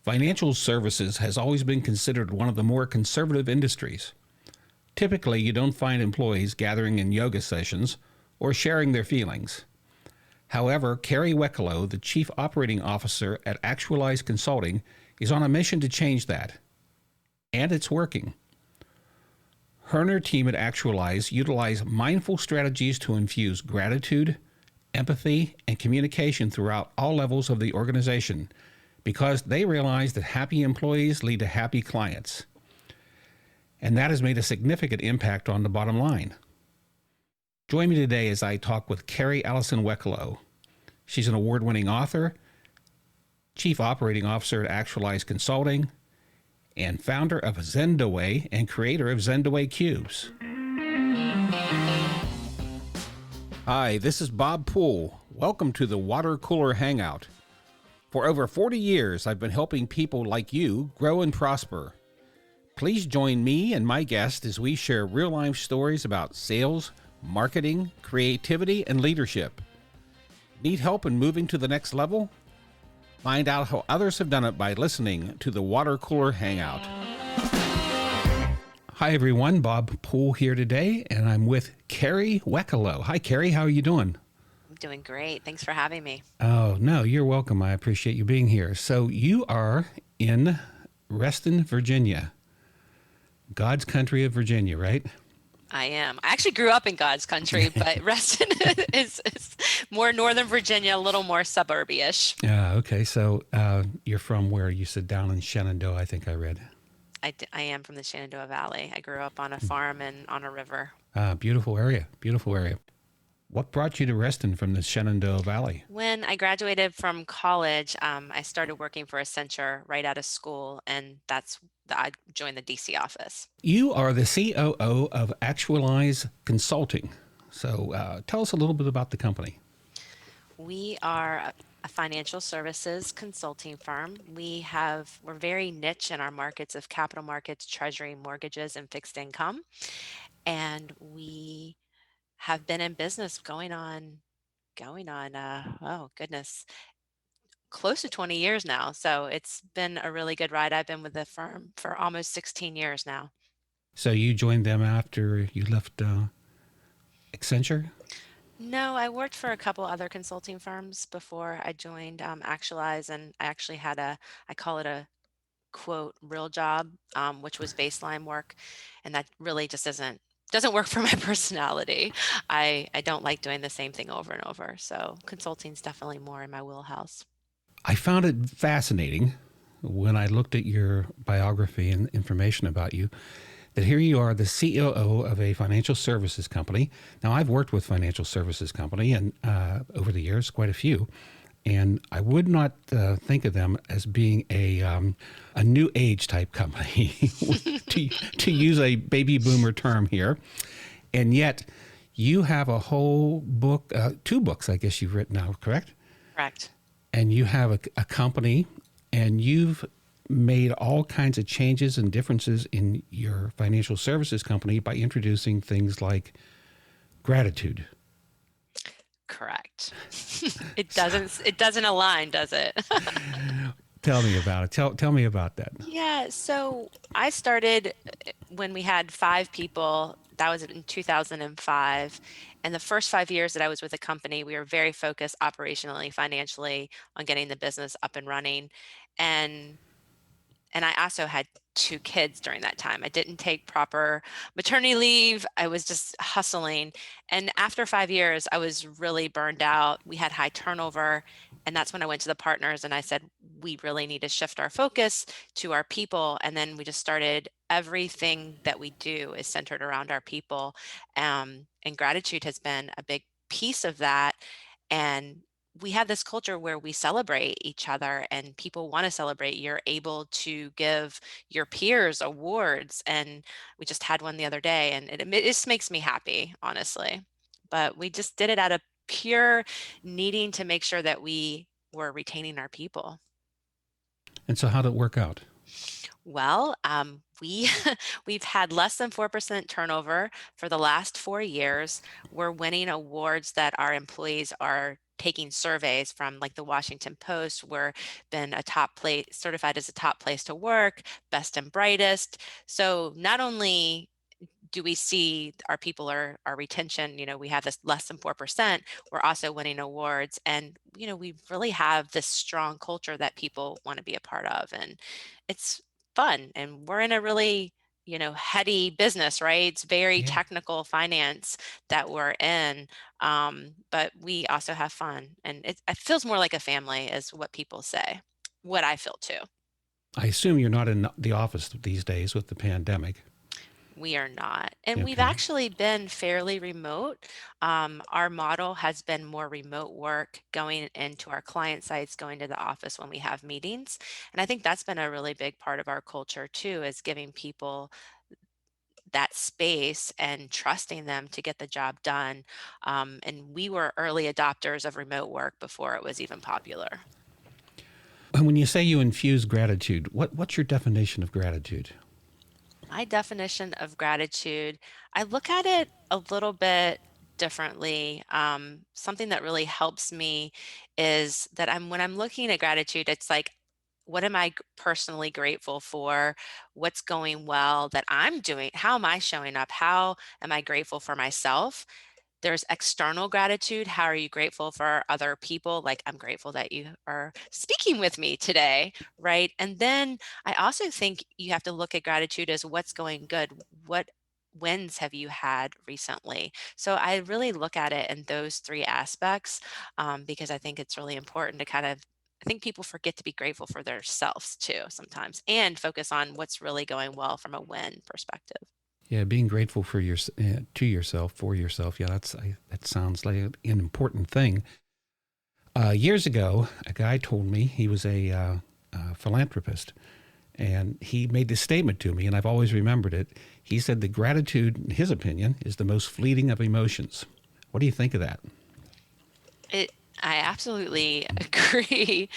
Financial services has always been considered one of the more conservative industries. Typically, you don't find employees gathering in yoga sessions or sharing their feelings. However, Kerry Wekelo, the Chief Operating Officer at Actualize Consulting, is on a mission to change that. And it's working. Her and her team at Actualize utilize mindful strategies to infuse gratitude, empathy, and communication throughout all levels of the organization because they realize that happy employees lead to happy clients. And that has made a significant impact on the bottom line. Join me today as I talk with Kerry Allison Wekelo. She's an award-winning author, Chief Operating Officer at Actualize Consulting, and founder of Zendaway and creator of Zendaway Cubes. Hi, this is Bob Poole. Welcome to the Water Cooler Hangout. For over 40 years, I've been helping people like you grow and prosper. Please join me and my guest as we share real-life stories about sales, marketing, creativity, and leadership. Need help in moving to the next level? Find out how others have done it by listening to the Water Cooler Hangout. Hi, everyone. Bob Poole here today, and I'm with Kerry Wekelo. Hi, Kerry. How are you doing? I'm doing great. Thanks for having me. Oh, no, you're welcome. I appreciate you being here. So you are in Reston, Virginia, God's country of Virginia, right? I am. I actually grew up in God's country, but Reston is more Northern Virginia, a little more suburb-ish. Okay. So you're from where? You said down in Shenandoah, I think I read. I am from the Shenandoah Valley. I grew up on a farm and on a river. Beautiful area. Beautiful area. What brought you to Reston from the Shenandoah Valley? When I graduated from college, I started working for Accenture right out of school, and I joined the DC office. You are the COO of Actualize Consulting. So tell us a little bit about the company. We are a financial services consulting firm. We're very niche in our markets of capital markets, treasury, mortgages, and fixed income. And we have been in business going on, oh goodness, close to 20 years now. So it's been a really good ride. I've been with the firm for almost 16 years now. So you joined them after you left Accenture? No, I worked for a couple other consulting firms before I joined Actualize, and I actually had I call it a quote real job, which was baseline work, and that really just doesn't work for my personality. I don't like doing the same thing over and over. So consulting's definitely more in my wheelhouse. I found it fascinating when I looked at your biography and information about you that here you are, the COO of a financial services company. Now, I've worked with financial services company and over the years, quite a few, and I would not think of them as being a new age type company, to use a baby boomer term here. And yet, you have a whole book, 2 books, I guess you've written now, correct? Correct. And you have a company, and you've made all kinds of changes and differences in your financial services company by introducing things like gratitude. Correct. It doesn't align, does it? Tell me about it. Tell me about that. Yeah, so I started when we had 5 people. That was in 2005. And the first 5 years that I was with the company, we were very focused operationally, financially on getting the business up and running. And I also had 2 kids during that time. I didn't take proper maternity leave. I was just hustling. And after 5 years, I was really burned out. We had high turnover. And that's when I went to the partners and I said, we really need to shift our focus to our people. And then we just started, everything that we do is centered around our people. And gratitude has been a big piece of that. And we have this culture where we celebrate each other and people want to celebrate. You're able to give your peers awards, and we just had one the other day, and it just makes me happy, honestly. But we just did it out of pure needing to make sure that we were retaining our people. And so how did it work out? Well, we we've had less than 4% turnover for the last 4 years. We're winning awards that our employees are taking surveys from, like the Washington Post. We're been a top place, certified as a top place to work, best and brightest. So not only do we see our people are our retention, we have this less than 4%, we're also winning awards. And, we really have this strong culture that people want to be a part of. And it's fun. And we're in a really, heady business, right? It's very Yeah, technical finance that we're in. But we also have fun. And it feels more like a family, is what people say, what I feel too. I assume you're not in the office these days with the pandemic. We are not. And we've Okay. actually been fairly remote. Our model has been more remote work, going into our client sites, going to the office when we have meetings. And I think that's been a really big part of our culture too, is giving people that space and trusting them to get the job done. And we were early adopters of remote work before it was even popular. And when you say you infuse gratitude, what's your definition of gratitude? My definition of gratitude, I look at it a little bit differently. Something that really helps me is that when I'm looking at gratitude, it's like, what am I personally grateful for? What's going well that I'm doing? How am I showing up? How am I grateful for myself? There's external gratitude. How are you grateful for other people? Like, I'm grateful that you are speaking with me today, right? And then I also think you have to look at gratitude as what's going good. What wins have you had recently? So I really look at it in those three aspects, because I think it's really important to kind of, I think people forget to be grateful for themselves too sometimes, and focus on what's really going well from a win perspective. Yeah, being grateful for to yourself, for yourself. Yeah, that sounds like an important thing. Years ago, a guy told me he was a philanthropist, and he made this statement to me, and I've always remembered it. He said that gratitude, in his opinion, is the most fleeting of emotions. What do you think of that? It I absolutely agree.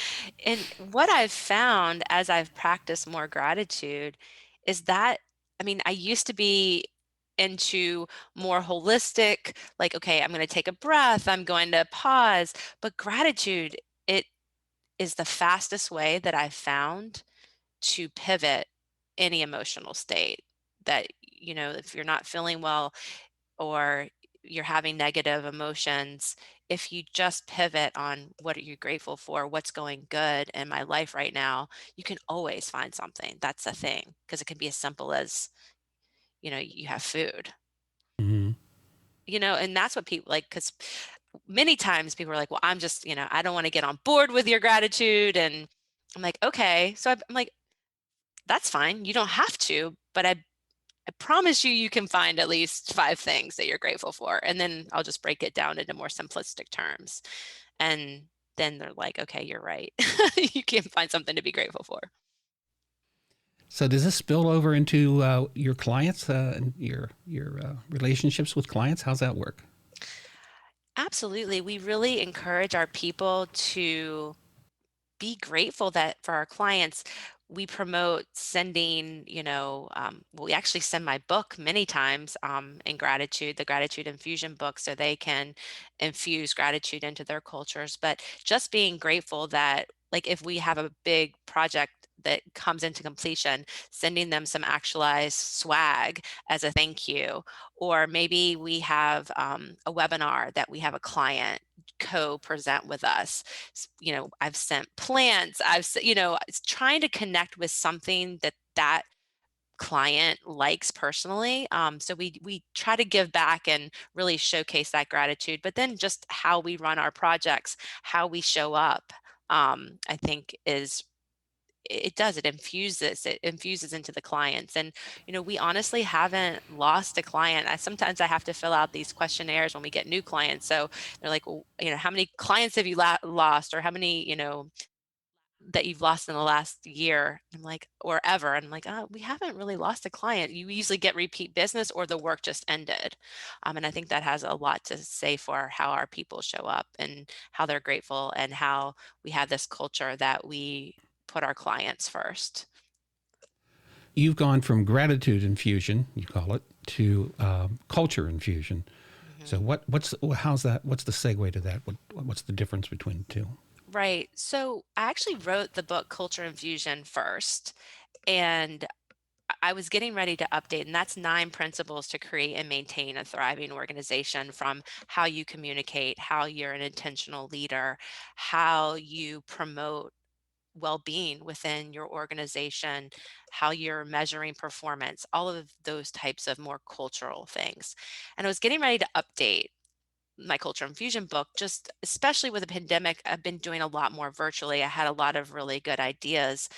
And what I've found as I've practiced more gratitude is that, I mean, I used to be into more holistic, like, okay, I'm going to take a breath, I'm going to pause. But gratitude, it is the fastest way that I've found to pivot any emotional state. That, if you're not feeling well, or you're having negative emotions, if you just pivot on what are you grateful for, what's going good in my life right now, you can always find something. That's the thing, because it can be as simple as, you have food, Hmm. and that's what people like, because many times people are like, well, I'm just, I don't want to get on board with your gratitude. And I'm like, okay. So I'm like, that's fine. You don't have to, but I promise you, you can find at least five things that you're grateful for. And then I'll just break it down into more simplistic terms. And then they're like, okay, you're right. You can find something to be grateful for. So does this spill over into your clients and your relationships with clients? How's that work? Absolutely. We really encourage our people to be grateful that for our clients, we promote sending, well, we actually send my book many times, in gratitude, the Gratitude Infusion book, so they can infuse gratitude into their cultures. But just being grateful that, like, if we have a big project that comes into completion, sending them some actualized swag as a thank you. Or maybe we have, a webinar that we have a client co-present with us. I've sent plants. It's trying to connect with something that client likes personally. So we try to give back and really showcase that gratitude. But then just how we run our projects, how we show up, I think it infuses into the clients. And we honestly haven't lost a client. Sometimes I have to fill out these questionnaires when we get new clients. So they're like, well, how many clients have you lost, or how many, that you've lost in the last year? I'm like, or ever. And I'm like, we haven't really lost a client. You usually get repeat business, or the work just ended. And I think that has a lot to say for how our people show up and how they're grateful, and how we have this culture that we put our clients first. you've gone from gratitude infusion, you call it, to culture infusion. So how's that? What's the segue to that? What's the difference between the two? Right. So I actually wrote the book Culture Infusion first, and I was getting ready to update, and that's 9 principles to create and maintain a thriving organization, from how you communicate, how you're an intentional leader, how you promote well-being within your organization, how you're measuring performance, all of those types of more cultural things. And I was getting ready to update my Culture Infusion book, just especially with the pandemic. I've been doing a lot more virtually. I had a lot of really good ideas,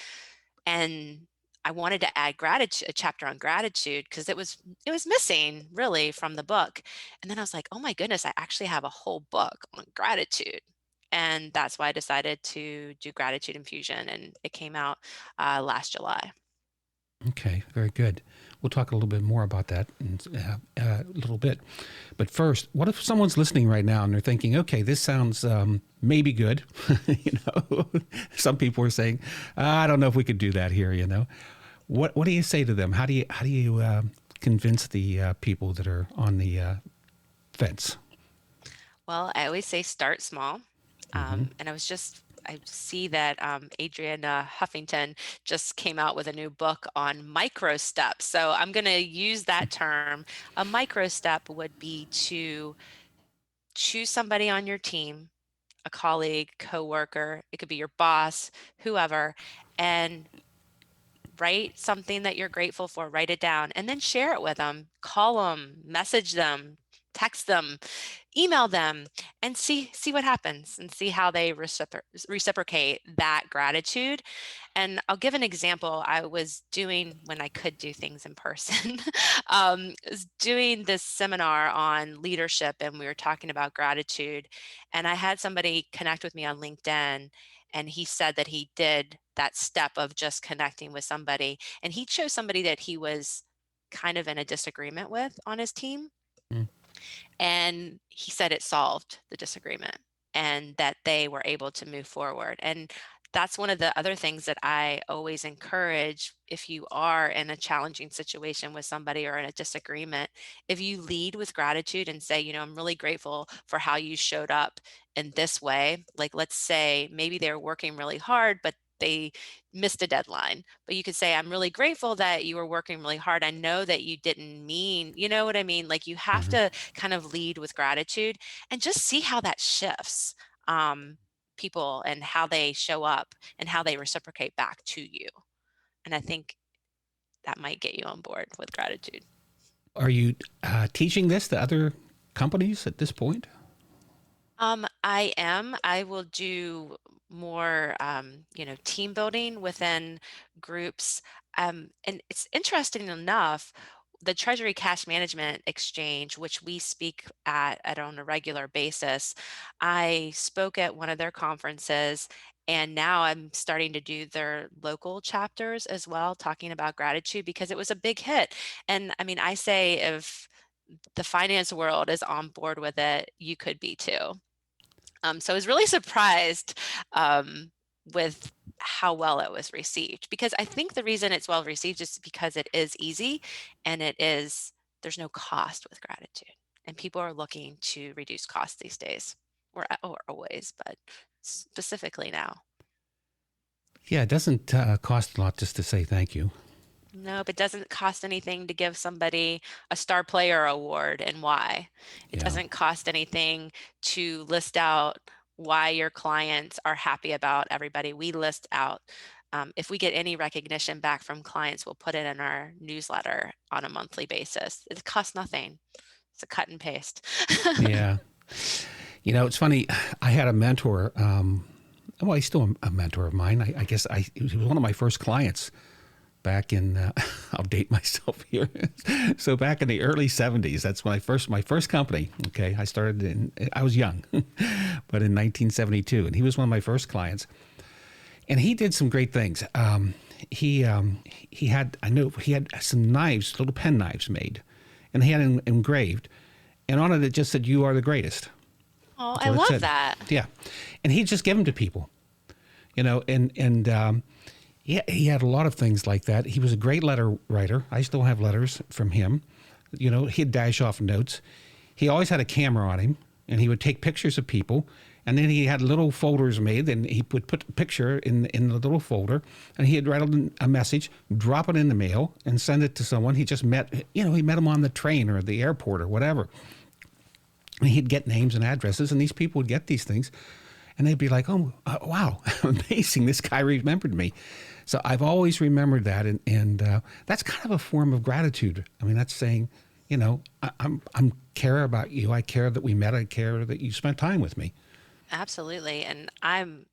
and I wanted to add gratitude, a chapter on gratitude, because it was missing really from the book. And then I was like, oh my goodness, I actually have a whole book on gratitude. And that's why I decided to do Gratitude Infusion, and it came out last July. Okay, very good. We'll talk a little bit more about that in a little bit. But first, what if someone's listening right now and they're thinking, okay, this sounds maybe good. Some people are saying, I don't know if we could do that here. What do you say to them? How do you convince the people that are on the fence? Well, I always say start small. Mm-hmm. And I see that Adriana Huffington just came out with a new book on micro steps. So I'm going to use that term. A micro step would be to choose somebody on your team, a colleague, coworker, it could be your boss, whoever, and write something that you're grateful for, write it down, and then share it with them. Call them, message them, text them, email them, and see what happens, and see how they reciprocate that gratitude. And I'll give an example. I was doing, when I could do things in person, was doing this seminar on leadership, and we were talking about gratitude. And I had somebody connect with me on LinkedIn, and he said that he did that step of just connecting with somebody, and he chose somebody that he was kind of in a disagreement with on his team. And he said it solved the disagreement, and that they were able to move forward. And that's one of the other things that I always encourage. If you are in a challenging situation with somebody or in a disagreement, if you lead with gratitude and say, I'm really grateful for how you showed up in this way. Like, let's say maybe they're working really hard, but they missed a deadline. But you could say, I'm really grateful that you were working really hard. I know that you didn't mean, you know what I mean? Like, you have Mm-hmm. to kind of lead with gratitude, and just see how that shifts people, and how they show up, and how they reciprocate back to you. And I think that might get you on board with gratitude. Are you teaching this to other companies at this point? I am. I will do more, team building within groups. And it's interesting enough, the Treasury Cash Management Exchange, which we speak at on a regular basis, I spoke at one of their conferences, and now I'm starting to do their local chapters as well, talking about gratitude, because it was a big hit. And I mean, I say, if the finance world is on board with it, you could be too. So I was really surprised with how well it was received, because I think the reason it's well received is because it is easy, and there's no cost with gratitude, and people are looking to reduce costs these days, or always, but specifically now. Yeah, it doesn't cost a lot just to say thank you. Nope, it doesn't cost anything to give somebody a star player award, and why. It Yeah. doesn't cost anything to list out why your clients are happy about everybody. We list out, if we get any recognition back from clients, we'll put it in our newsletter on a monthly basis. It costs nothing. It's a cut and paste. Yeah. It's funny. I had a mentor. Well, he's still a mentor of mine. I guess he was one of my first clients back in, I'll date myself here. So back in the early 70s, that's when my first company, okay, I was young, but in 1972, and he was one of my first clients. And he did some great things. He had some knives, little pen knives made, and he had them engraved. And on it just said, "You are the greatest." Oh, That's I what it love said. that. Yeah. And he'd just give them to people, and he had a lot of things like that. He was a great letter writer. I still have letters from him. You know, he'd dash off notes. He always had a camera on him, and he would take pictures of people. And then he had little folders made, and he would put a picture in the little folder, and he'd write a message, drop it in the mail, and send it to someone he just met. You know, he met him on the train or the airport or whatever. And he'd get names and addresses, and these people would get these things, and they'd be like, "Oh, wow, amazing! This guy remembered me." So I've always remembered that, and that's kind of a form of gratitude. I mean, that's saying, you know, I'm care about you. I care that we met. I care that you spent time with me. Absolutely. And I'm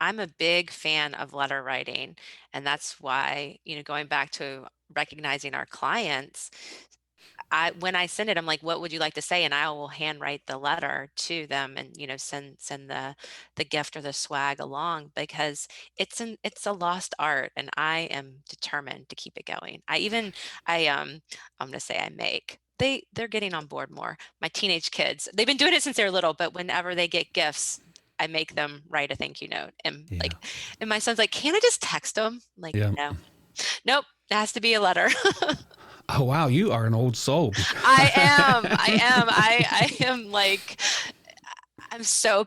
a big fan of letter writing. And that's why, going back to recognizing our clients, when I send it, I'm like, what would you like to say? And I will handwrite the letter to them and, send the gift or the swag along because it's a lost art and I am determined to keep it going. I'm gonna say I make. They're getting on board more. My teenage kids, they've been doing it since they're little, but whenever they get gifts, I make them write a thank you note. And Yeah, and my son's like, can't I just text them? I'm like, yeah. no, nope, it has to be a letter. Oh wow, you are an old soul. I am. I am. I am like, I'm so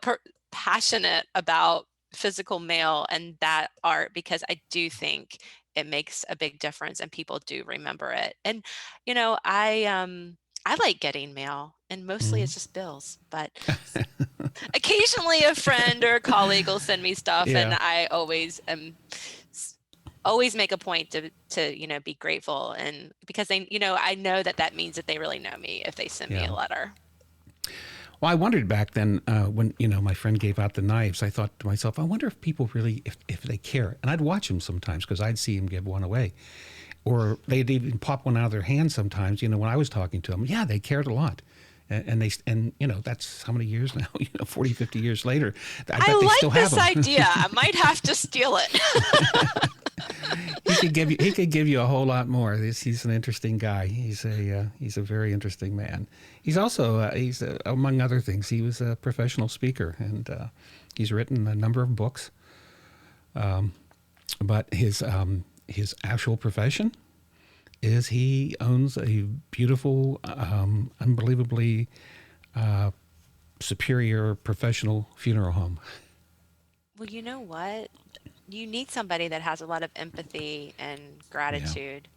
passionate about physical mail and that art because I do think it makes a big difference and people do remember it. And I like getting mail and mostly Mhm. it's just bills, but occasionally a friend or a colleague will send me stuff and Yeah, I always make a point to be grateful and because I know that means that they really know me if they send me yeah. a letter. Well, I wondered back then when my friend gave out the knives. I thought to myself, I wonder if people really, if they care. And I'd watch him sometimes because I'd see him give one away, or they'd even pop one out of their hand sometimes. You know, when I was talking to them, yeah, they cared a lot. And that's how many years now, 40, 50 years later. I I bet they still like have this them. idea. I might have to steal it. He could give you a whole lot more. He's an interesting guy. He's a very interesting man. He's also among other things, he was a professional speaker, and he's written a number of books. But his actual profession is he owns a beautiful, unbelievably superior professional funeral home. Well, you know what? You need somebody that has a lot of empathy and Yeah, gratitude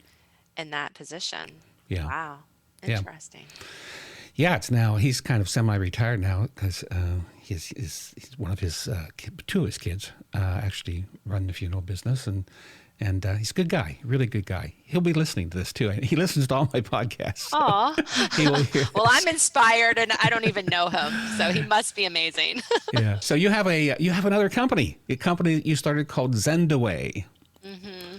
in that position. yeah, Wow. yeah. Interesting. Yeah, it's now he's kind of semi-retired now because he's one of his two of his kids actually run the funeral business, and he's a good guy, really good guy. He'll be listening to this too. He listens to all my podcasts, so Aw. he will hear Well, I'm this. inspired and I don't even know him, so he must be amazing. Yeah. So you have another company, a company that you started called Zendaway. hmm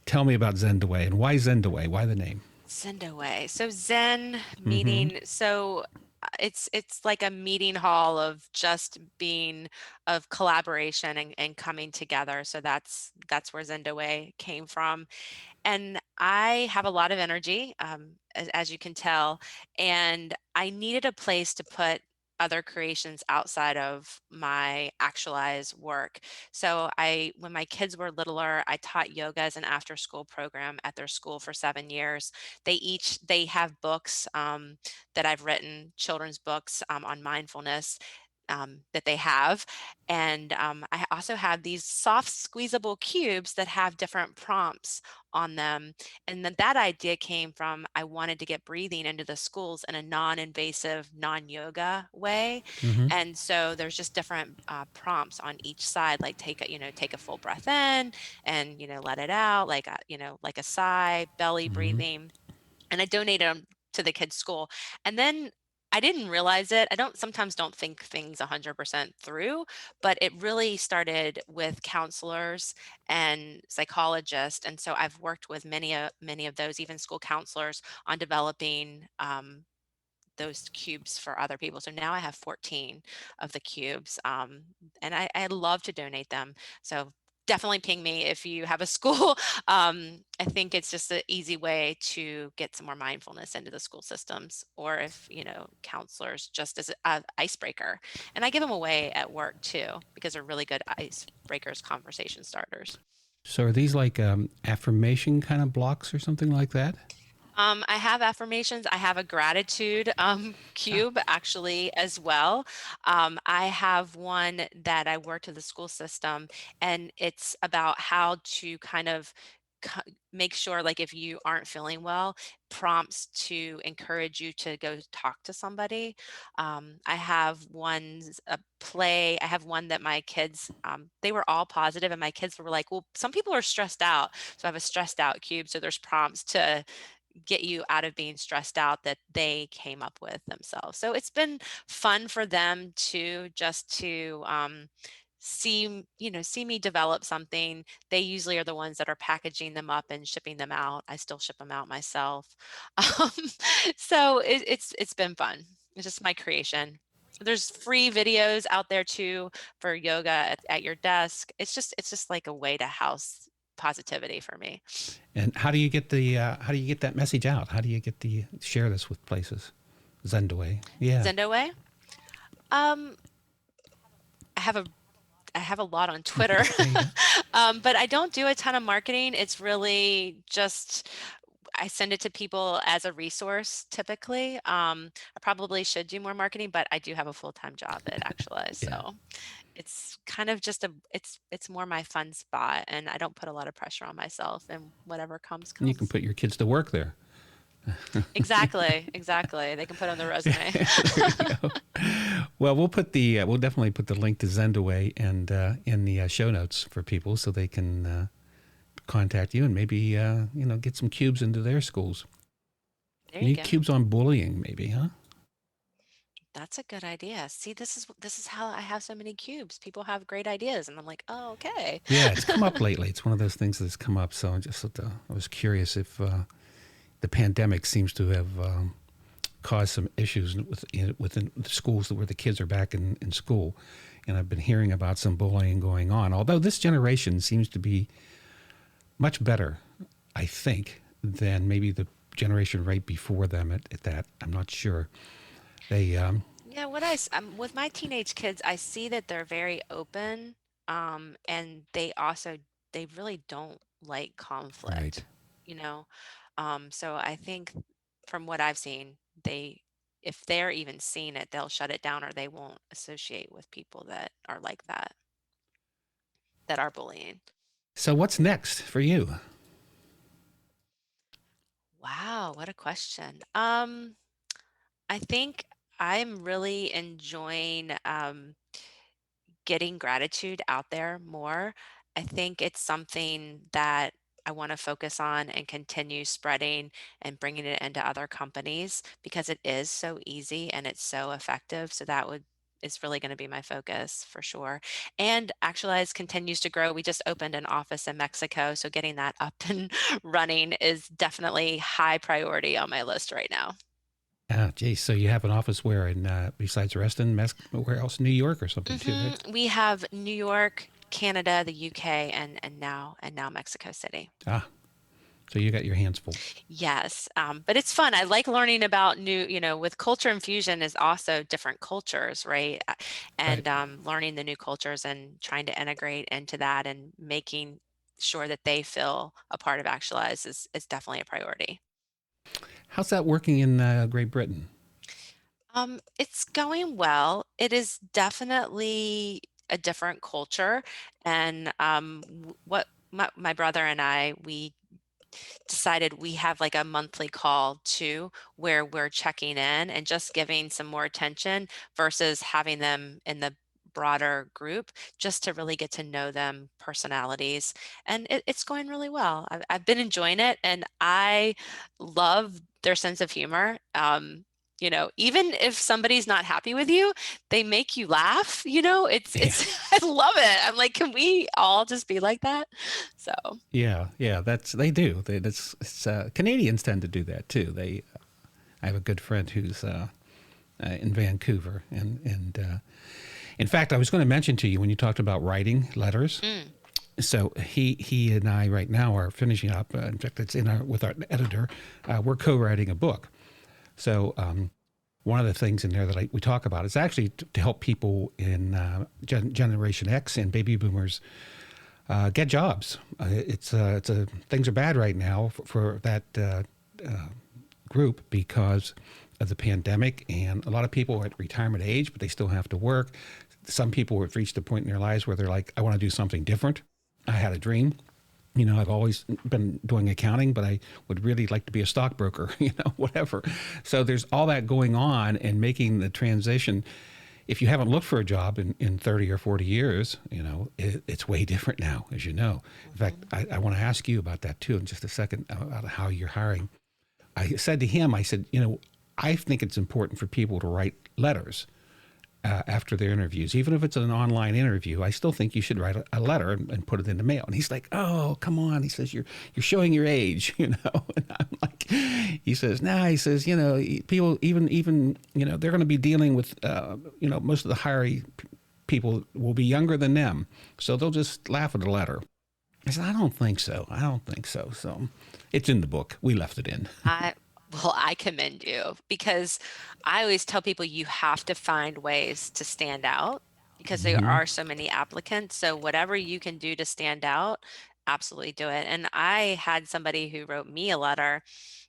Tell me about Zendaway and why Zendaway? Why the name? Zendaway. So Zen Mm-hmm. meeting. So it's like a meeting hall of just being of collaboration and coming together. So that's where Zendaway came from. And I have a lot of energy, as you can tell, and I needed a place to put other creations outside of my actualize work. So when my kids were littler, I taught yoga as an after school program at their school for 7 years. They have books that I've written, children's books on mindfulness. That they have. And I also have these soft squeezable cubes that have different prompts on them. And then that idea came from I wanted to get breathing into the schools in a non-invasive, non-yoga way. Mm-hmm. And so there's just different prompts on each side, like take a full breath in and let it out, like like a sigh, belly Mm-hmm. breathing. And I donated them to the kids' school. And then I didn't realize it. I sometimes don't think things 100% through, but it really started with counselors and psychologists. And so I've worked with many of those, even school counselors, on developing those cubes for other people. So now I have 14 of the cubes, and I love to donate them. So definitely ping me if you have a school. I think it's just an easy way to get some more mindfulness into the school systems, or if counselors just as an icebreaker. And I give them away at work too because they're really good icebreakers, conversation starters. So are these like affirmation kind of blocks or something like that? I have affirmations. I have a gratitude Ah, cube actually as well. I have one that I work to the school system, and it's about how to kind of make sure, like, if you aren't feeling well, prompts to encourage you to go talk to somebody. I have ones a play. I have one that my kids, they were all positive, and my kids were like, "Well, some people are stressed out." So I have a stressed out cube. So there's prompts to get you out of being stressed out that they came up with themselves. So it's been fun for them to just to see me develop something. They usually are the ones that are packaging them up and shipping them out. I still ship them out myself. Um, so it's been fun. It's just my creation. There's free videos out there too for yoga at your desk. It's just like a way to house positivity for me. and how do you get that message out? How do you get the share this with places? Zendaway. Yeah. Zendaway. Um, I have a I have a lot on Twitter, Okay. Yeah. but I don't do a ton of marketing. It's really just I send it to people as a resource typically. I probably should do more marketing, but I do have a full-time job at Actualize, Yeah. so it's kind of just it's more my fun spot, and I don't put a lot of pressure on myself, and whatever comes And you can comes. put your kids to work there. Exactly, exactly. They can put on the resume. There you go. Well, we'll definitely put the link to Zendaway and in the show notes for people so they can contact you and maybe get some cubes into their schools. There You you need go. cubes on bullying, maybe, huh? That's a good idea. See, this is how I have so many cubes. People have great ideas, and I'm like, oh, okay. Yeah, it's come up lately. It's one of those things that's come up. So I was curious if the pandemic seems to have caused some issues within the schools where the kids are back in school. And I've been hearing about some bullying going on. Although this generation seems to be much better, I think, than maybe the generation right before them at that. I'm not sure. They, Yeah, with my teenage kids, I see that they're very open, and they really don't like right. conflict, you know. So I think from what I've seen, they if they're even seeing it, they'll shut it down, or they won't associate with people that are like that, that are bullying. So what's next for you? Wow, what a question. I think I'm really enjoying getting gratitude out there more. I think it's something that I want to focus on and continue spreading and bringing it into other companies because it is so easy and it's so effective. So that would is really going to be my focus for sure. And Actualize continues to grow. We just opened an office in Mexico, so getting that up and running is definitely high priority on my list right now. Ah, geez. So you have an office where in besides Reston, where else? New York or something too, right? We have New York, Canada, the UK, and now Mexico City. Ah, so you got your hands full. Yes, but it's fun. I like learning about with culture infusion is also different cultures, right? Right. And learning the new cultures and trying to integrate into that and making sure that they feel a part of Actualize is definitely a priority. How's that working in Great Britain? It's going well. It is definitely a different culture, and what my brother and we decided we have like a monthly call too, where we're checking in and just giving some more attention versus having them in the broader group just to really get to know them personalities, and it's going really well. I've been enjoying it, and I love their sense of humor. Even if somebody's not happy with you, they make you laugh. Yeah. It's I love it. I'm like, can we all just be like that? So Yeah, yeah, they do. Canadians tend to do that too. I have a good friend who's in Vancouver, and in fact, I was going to mention to you when you talked about writing letters. mm, So he and I right now are finishing up. In fact, it's with our editor. We're co-writing a book. So one of the things in there that we talk about is actually to help people in Generation X and baby boomers get jobs. Things are bad right now for that group because of the pandemic, and a lot of people are at retirement age, but they still have to work. Some people have reached a point in their lives where they're like, I want to do something different. I had a dream. I've always been doing accounting, but I would really like to be a stockbroker, whatever. So there's all that going on, and making the transition. If you haven't looked for a job in 30 or 40 years, it's way different now, as you know. In fact, I want to ask you about that too in just a second, about how you're hiring. I said to him, I said, I think it's important for people to write letters after their interviews. Even if it's an online interview, I still think you should write a letter and put it in the mail. And he's like, oh, come on. He says, you're showing your age, And I'm like, he says, nah, he says, people even they're going to be dealing with, most of the hiring people will be younger than them. So they'll just laugh at the letter. I said, I don't think so. So it's in the book. We left it in. Well, I commend you, because I always tell people you have to find ways to stand out, because there Mm-hmm. are so many applicants. So whatever you can do to stand out, absolutely do it. And I had somebody who wrote me a letter.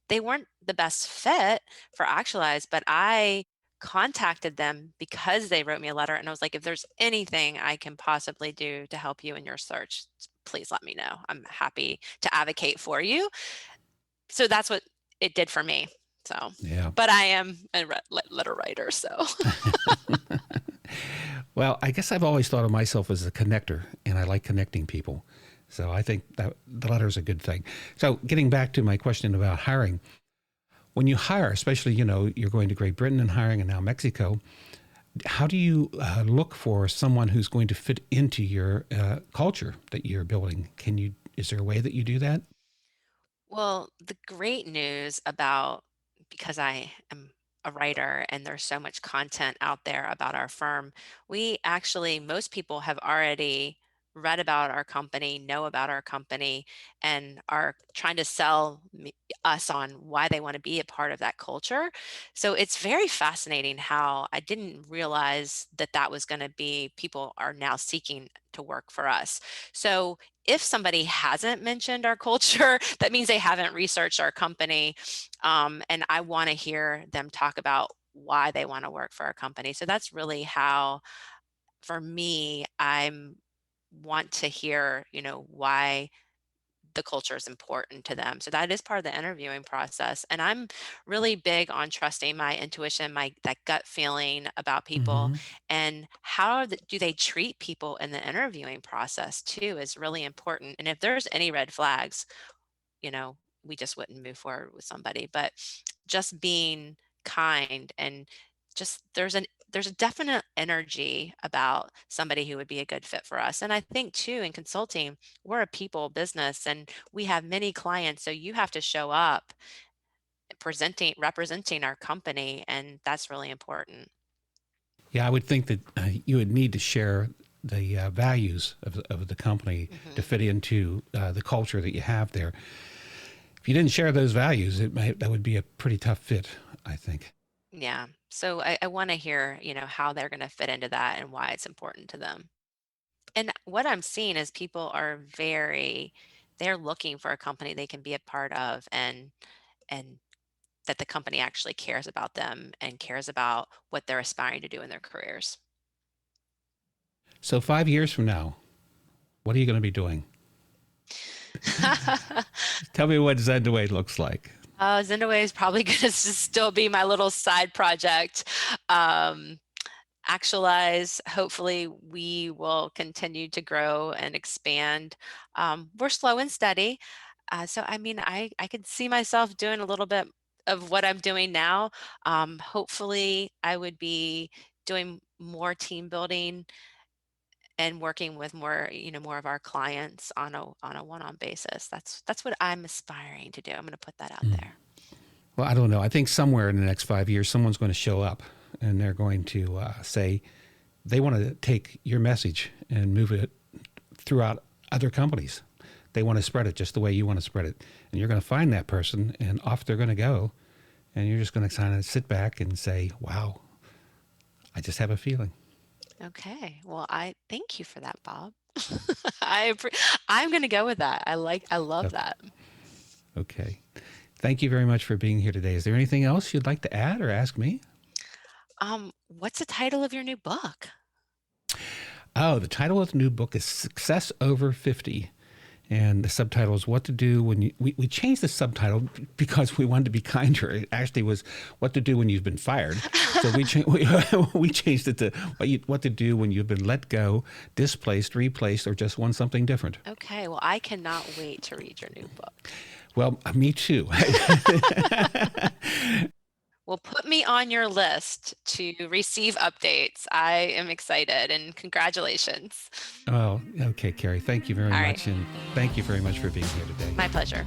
They weren't the best fit for Actualize, but I contacted them because they wrote me a letter, and I was like, if there's anything I can possibly do to help you in your search, please let me know. I'm happy to advocate for you. So that's what it did for me. So, Yeah. but I am a letter writer. So, Well, I guess I've always thought of myself as a connector, and I like connecting people. So I think that the letter is a good thing. So getting back to my question about hiring, when you hire, especially, you're going to Great Britain and hiring, and now Mexico, how do you look for someone who's going to fit into your culture that you're building? Is there a way that you do that? well, the great news about, because I am a writer and there's so much content out there about our firm, most people have already read about our company, know about our company, and are trying to sell us on why they want to be a part of that culture. So it's very fascinating how I didn't realize that that was going to be, people are now seeking to work for us. So if somebody hasn't mentioned our culture, that means they haven't researched our company. And I want to hear them talk about why they want to work for our company. So that's really how, for me, I'm want to hear, why the culture is important to them. So that is part of the interviewing process. And I'm really big on trusting my intuition, my that gut feeling about people, Mm-hmm. and do they treat people in the interviewing process too is really important. And if there's any red flags, you know, we just wouldn't move forward with somebody. But just being kind, and just there's a definite energy about somebody who would be a good fit for us. And I think too, in consulting, we're a people business and we have many clients. So you have to show up representing our company, and that's really important. Yeah, I would think that you would need to share the values of the company to Hmm. fit into the culture that you have there. If you didn't share those values, that would be a pretty tough fit, I think. Yeah. So I want to hear, how they're going to fit into that and why it's important to them. And what I'm seeing is people are they're looking for a company they can be a part of, and that the company actually cares about them and cares about what they're aspiring to do in their careers. So 5 years from now, what are you going to be doing? Tell me what Zendaway looks like. Zendaway is probably going to still be my little side project. Um, Actualize, hopefully, we will continue to grow and expand. We're slow and steady. So, I mean, I could see myself doing a little bit of what I'm doing now. Hopefully, I would be doing more team building and working with more of our clients on a one-on basis. That's what I'm aspiring to do. I'm going to put that out Mm. there. Well, I don't know. I think somewhere in the next 5 years, someone's going to show up and they're going to say they want to take your message and move it throughout other companies. They want to spread it just the way you want to spread it. And you're going to find that person, and off they're going to go. And you're just going to kind of sit back and say, wow, I just have a feeling. Okay. Well, I thank you for that, Bob. I'm going to go with that. I love Oh, that. okay. Thank you very much for being here today. Is there anything else you'd like to add or ask me? What's the title of your new book? Oh, the title of the new book is Success Over 50. And the subtitle is What to Do When You. We changed the subtitle because we wanted to be kinder. It actually was What to Do When You've Been Fired. So we changed it to what to Do When You've Been Let Go, Displaced, Replaced, or just want something different. Okay, well, I cannot wait to read your new book. Well, me too. Well, put me on your list to receive updates. I am excited and congratulations. Oh, okay, Kerry. Thank you very All right, much. And thank you very much for being here today. my pleasure.